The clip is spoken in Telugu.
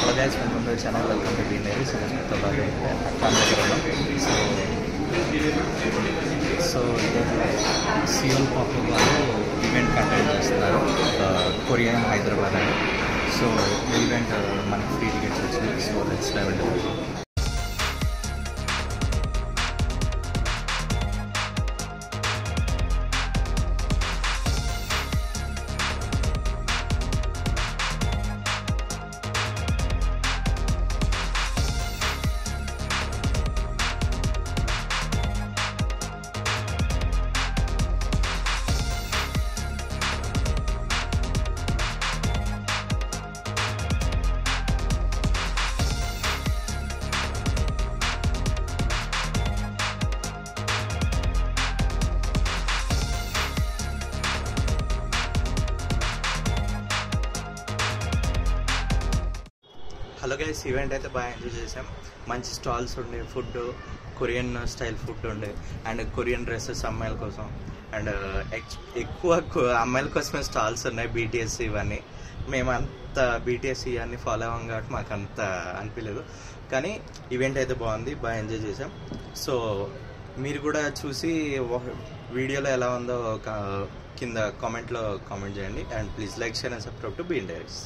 Hello guys, welcome to channel. Welcome to been diaries. మొత్తం బాగా సో సియోల్ పాపప్ వాళ్ళు ఈవెంట్ కండక్ట్ చేస్తున్నారు, కొరియన్ హైదరాబాద్ అని. సో ఈవెంట్ మనకి ఫ్రీ టికెట్స్ వచ్చినాయి. So let's dive into the video. Hello guys, event అయితే బాగా ఎంజాయ్ చేసాం. మంచి స్టాల్స్ ఉండే, ఫుడ్ కొరియన్ స్టైల్ ఫుడ్ ఉండే, అండ్ కొరియన్ డ్రెస్సెస్ అమ్మాయిల కోసం, అండ్ ఎక్కువ అమ్మాయిల కోసమే స్టాల్స్ ఉన్నాయి. బీటీఎస్ ఇవన్నీ మేమంత బీటీఎస్ ఇవన్నీ ఫాలో అవ్వం కాబట్టి మాకు అంత అనిపించలేదు. కానీ ఈవెంట్ అయితే బాగుంది, బాగా ఎంజాయ్ చేసాం. సో మీరు కూడా చూసి వీడియోలో ఎలా ఉందో కింద కామెంట్లో కామెంట్ చేయండి. And please like, share and subscribe to been diaries.